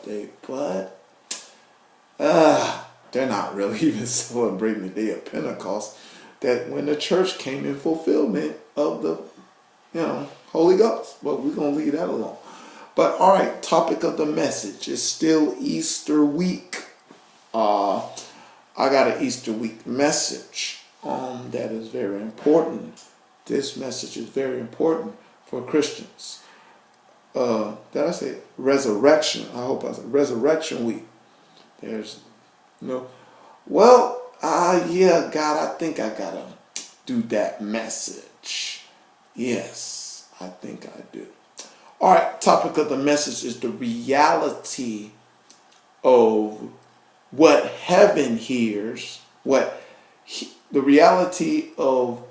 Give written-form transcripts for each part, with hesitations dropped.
birthday, but they're not really even celebrating the day of Pentecost. That when the church came in fulfillment of the, Holy Ghost. But we're going to leave that alone. But all right, topic of the message is still Easter week. I got an Easter week message that is very important. This message is very important for Christians. Did I say resurrection? I hope I said resurrection week. There's yeah, God, I think I gotta do that message. Yes, I think I do. All right, topic of the message is the reality of what heaven hears, the reality of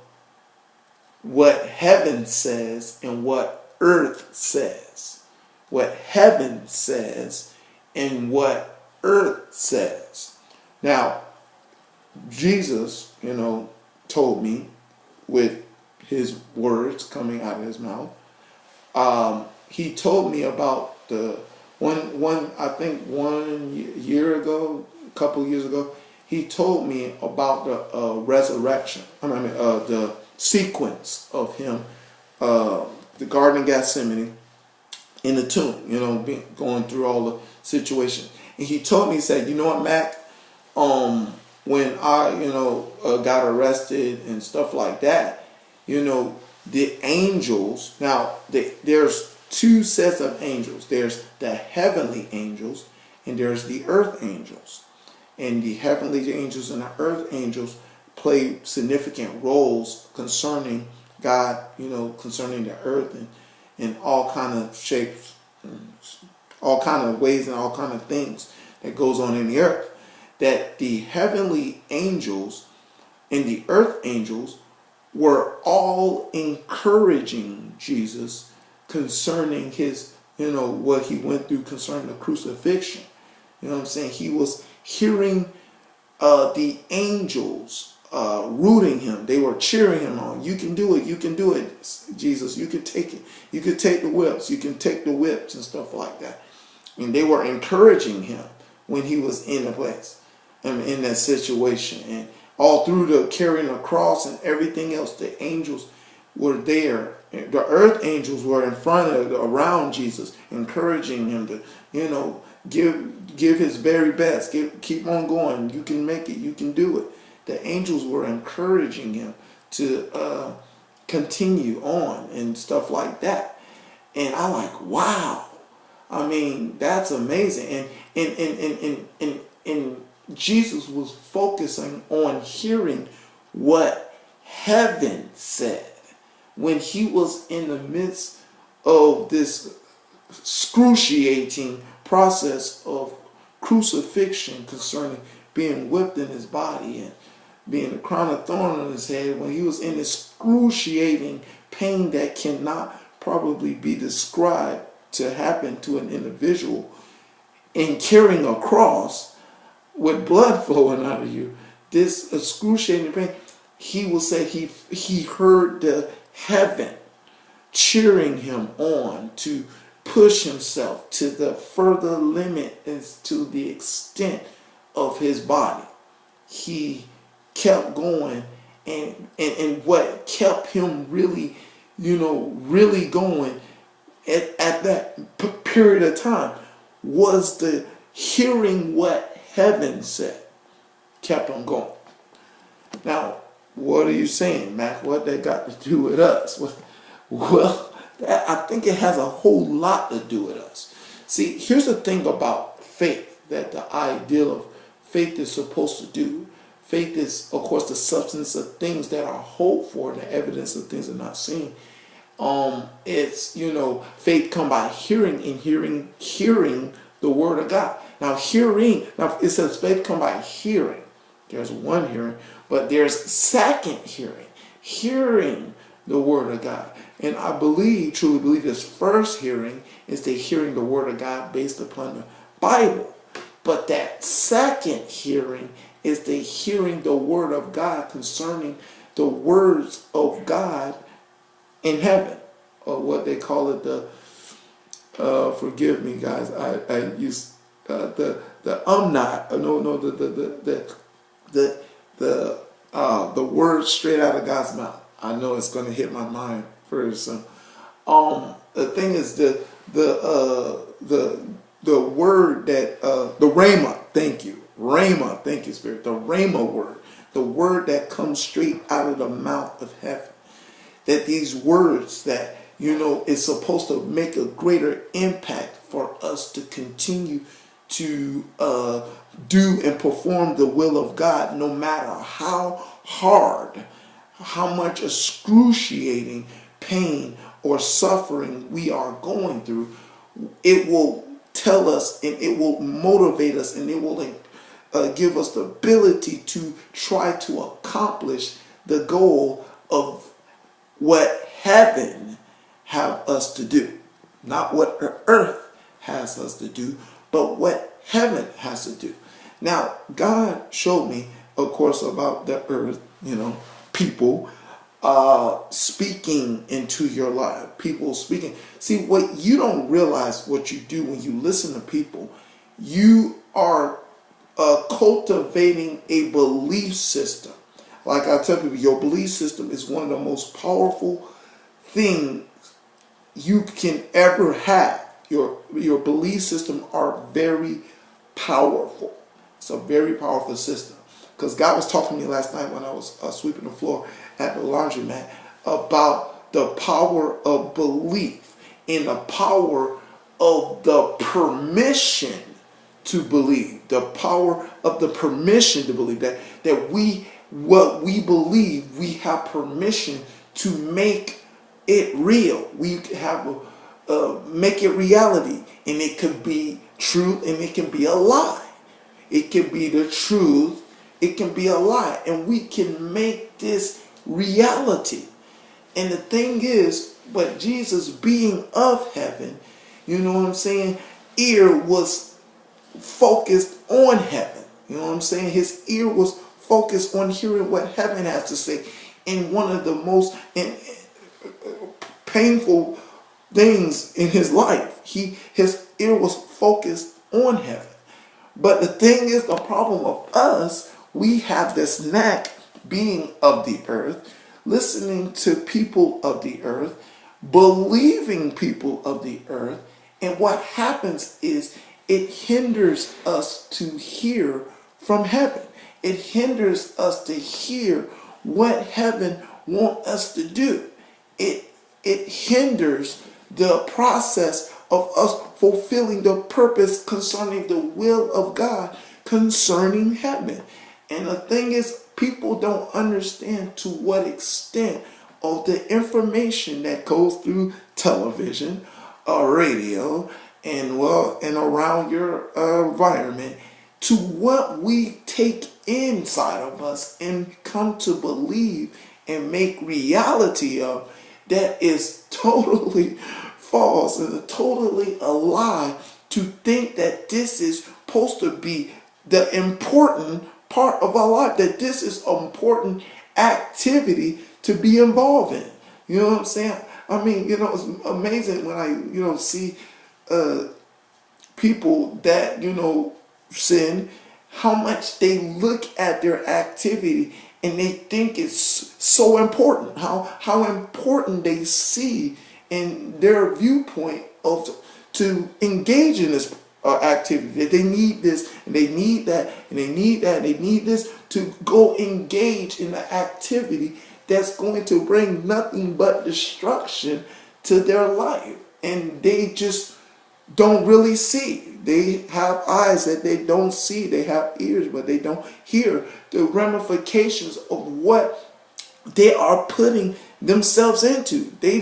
what heaven says and what earth says. What heaven says and what earth says. Now, Jesus, told me with his words coming out of his mouth, he told me about the one year ago, a couple years ago, he told me about the resurrection. The sequence of him, the Garden of Gethsemane, in the tomb, going through all the situations. And he told me, he said, you know what, Mac, when I, got arrested and stuff like that, the angels, now there's two sets of angels. There's the heavenly angels and there's the earth angels. And the heavenly angels and the earth angels play significant roles concerning God, concerning the earth and all kind of shapes, all kind of ways and all kind of things that goes on in the earth. That the heavenly angels and the earth angels were all encouraging Jesus concerning his, what he went through concerning the crucifixion. You know what I'm saying? He was hearing the angels rooting him. They were cheering him on. You can do it. You can do it, Jesus. You can take it. You can take the whips. You can take the whips and stuff like that. And they were encouraging him when he was in the place and in that situation. And all through the carrying the cross and everything else, the angels were there. The earth angels were in front of, around Jesus, encouraging him to, give his very best. Keep on going. You can make it. You can do it. The angels were encouraging him to continue on and stuff like that. And I'm like, wow. I mean, that's amazing. And Jesus was focusing on hearing what heaven said when he was in the midst of this excruciating process of crucifixion concerning being whipped in his body and being a crown of thorns on his head, when he was in excruciating pain that cannot probably be described to happen to an individual, in carrying a cross with blood flowing out of you, this excruciating pain, he will say he heard the heaven cheering him on to push himself to the further limit as to the extent of his body. He kept going, and what kept him really, really going at that period of time was the hearing what heaven said. Kept him going. Now, what are you saying, Mac? What that got to do with us? Well, I think it has a whole lot to do with us. See, here's the thing about faith, that the ideal of faith is supposed to do. Faith is, of course, the substance of things that are hoped for and the evidence of things that are not seen. It's, faith come by hearing, and hearing the word of God. Now it says faith come by hearing. There's one hearing, but there's second hearing the word of God. And I truly believe this first hearing is the hearing the word of God based upon the Bible. But that second hearing is the hearing the word of God concerning the words of God in heaven, or what they call it, forgive me guys, I use not no no the word straight out of God's mouth. I know it's going to hit my mind very soon. The thing is the word that the Rhema. Thank you, Rhema. Thank you, Spirit. The Rhema word, the word that comes straight out of the mouth of heaven. That these words that is supposed to make a greater impact for us to continue to do and perform the will of God, no matter how hard, how much excruciating pain or suffering we are going through. It will tell us, and it will motivate us, and it will give us the ability to try to accomplish the goal of what heaven have us to do. Not what earth has us to do, but what heaven has to do. Now, God showed me, of course, about the earth, people speaking into your life. People speaking. See, what you don't realize what you do when you listen to people, you are cultivating a belief system. Like I tell people, your belief system is one of the most powerful things you can ever have. Your belief system are very powerful. It's a very powerful system. Because God was talking to me last night when I was sweeping the floor at the laundromat about the power of belief and the power of the permission to believe. The power of the permission to believe that what we believe, we have permission to make it real. We have make it reality, and it could be truth, and it can be a lie. It can be the truth, it can be a lie, and we can make this reality. And the thing is, but Jesus being of heaven, you know what I'm saying, ear was focused on heaven. You know what I'm saying? His ear was focused on hearing what heaven has to say. And one of the most painful things in his life, his ear was focused on heaven. But the thing is, the problem of us, we have this knack, being of the earth, listening to people of the earth, believing people of the earth, and what happens is it hinders us to hear from heaven. It hinders us to hear what heaven wants us to do. It hinders the process of us fulfilling the purpose concerning the will of God concerning heaven. And the thing is, people don't understand to what extent of the information that goes through television, radio, and around your environment, to what we take inside of us and come to believe and make reality of, that is totally false and totally a lie, to think that this is supposed to be the important part of our life, that this is an important activity to be involved in. You know what I'm saying? I mean, it's amazing when I, see people that, sin, how much they look at their activity and they think it's so important, how important they see in their viewpoint to engage in this activity, that they need this and they need that and they need that and they need this to go engage in the activity that's going to bring nothing but destruction to their life. And they just don't really see. They have eyes that they don't see. They have ears, but they don't hear the ramifications of what they are putting themselves into. They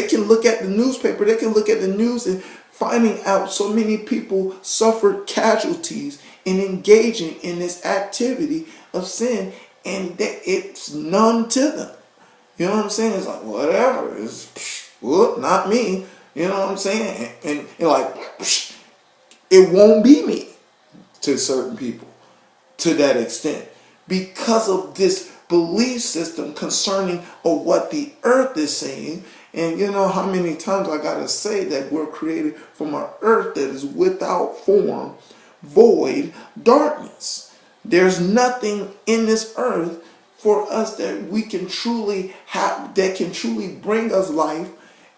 can look at the newspaper, they can look at the news and finding out so many people suffered casualties in engaging in this activity of sin, and that it's none to them. You know what I'm saying? It's like, whatever, it's not me. You know what I'm saying? And like, it won't be me to certain people to that extent, because of this belief system concerning of what the earth is saying And you know how many times I gotta say that we're created from an earth that is without form, void, darkness. There's nothing in this earth for us that we can truly have, that can truly bring us life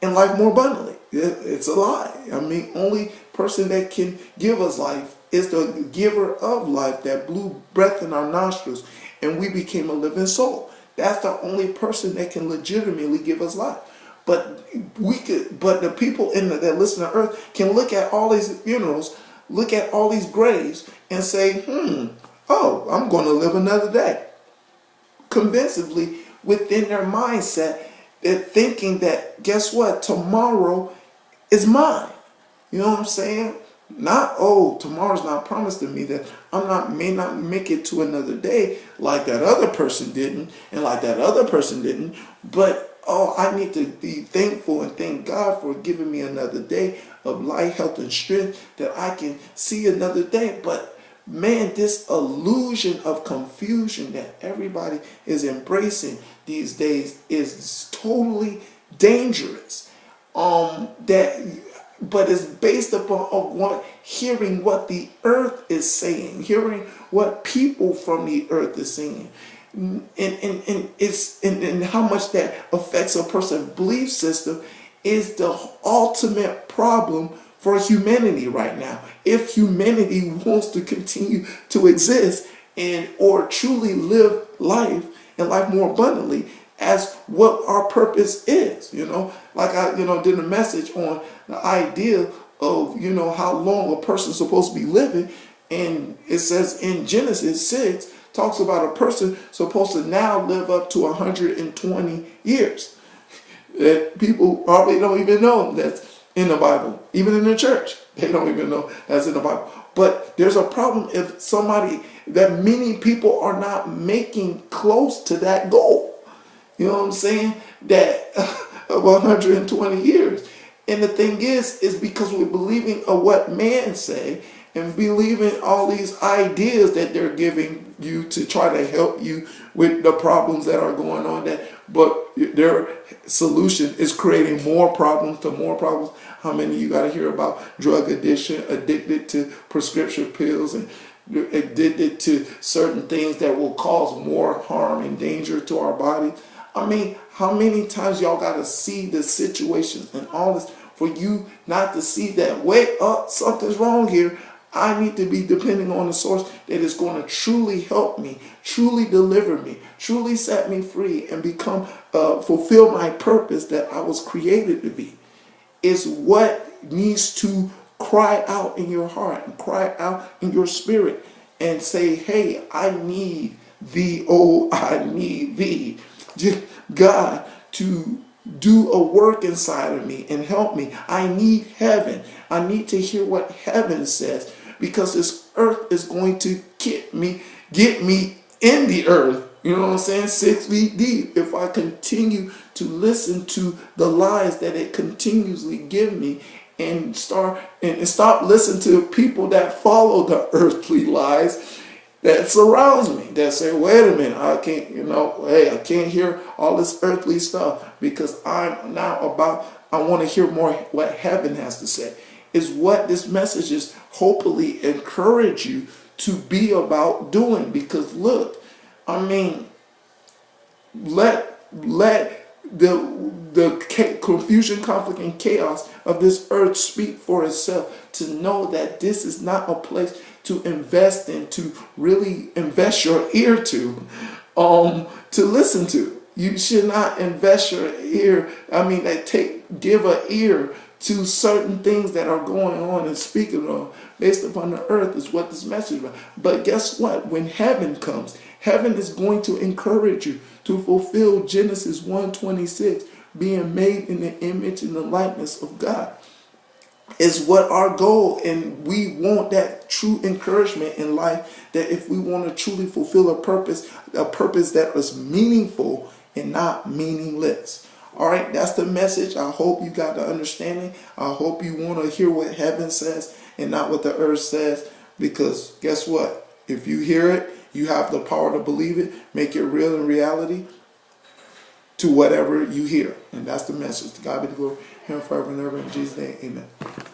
and life more abundantly. It's a lie. I mean, only person that can give us life is the giver of life that blew breath in our nostrils and we became a living soul. That's the only person that can legitimately give us life. But the people that listen to earth can look at all these funerals, look at all these graves and say, oh, I'm going to live another day. Convincingly within their mindset, they're thinking that, guess what, tomorrow is mine. You know what I'm saying? Not, oh, tomorrow's not promised to me, that may not make it to another day like that other person didn't and like that other person didn't, but oh, I need to be thankful and thank God for giving me another day of life, health, and strength that I can see another day. But man, this illusion of confusion that everybody is embracing these days is totally dangerous. But it's based upon hearing what the earth is saying, hearing what people from the earth is saying, and how much that affects a person's belief system is the ultimate problem for humanity right now. If humanity wants to continue to exist and or truly live life and life more abundantly as what our purpose is, like I did a message on the idea of how long a person's supposed to be living, and it says in Genesis 6 talks about a person supposed to now live up to 120 years. That people probably don't even know that's in the Bible. Even in the church, they don't even know that's in the Bible. But there's a problem if that many people are not making close to that goal. You know what I'm saying? That of 120 years. And the thing is because we're believing of what man say and believing all these ideas that they're giving you to try to help you with the problems that are going on, but their solution is creating more problems to more problems. How many of you got to hear about drug addiction, addicted to prescription pills, and addicted to certain things that will cause more harm and danger to our body? I mean, how many times y'all got to see the situations and all this for you not to see that, wait up, something's wrong here. I need to be depending on the source that is going to truly help me, truly deliver me, truly set me free, and fulfill my purpose that I was created to be. Is what needs to cry out in your heart and cry out in your spirit and say, hey, I need thee, oh, I need thee. God, to do a work inside of me and help me. I need heaven. I need to hear what heaven says, because this earth is going to get me in the earth. You know what I'm saying? 6 feet deep. If I continue to listen to the lies that it continuously give me and stop listening to people that follow the earthly lies that surrounds me, that say, wait a minute, I can't, I can't hear all this earthly stuff because I want to hear more what heaven has to say. Is what this message is hopefully encourage you to be about doing. Because look, I mean, let the confusion, conflict, and chaos of this earth speak for itself, to know that this is not a place to invest in, to really invest your ear to listen to. You should not invest your ear, give an ear to certain things that are going on and speaking on based upon the earth is what this message is about. But guess what? When heaven comes, heaven is going to encourage you to fulfill Genesis 1:26, being made in the image and the likeness of God. Is what our goal, and we want that true encouragement in life, that if we want to truly fulfill a purpose that is meaningful and not meaningless. All right, that's the message. I hope you got the understanding. I hope you want to hear what heaven says and not what the earth says, because guess what? If you hear it, you have the power to believe it, make it real in reality. to whatever you hear. And that's the message. To God be the glory, here and forever and ever. In Jesus' name, amen.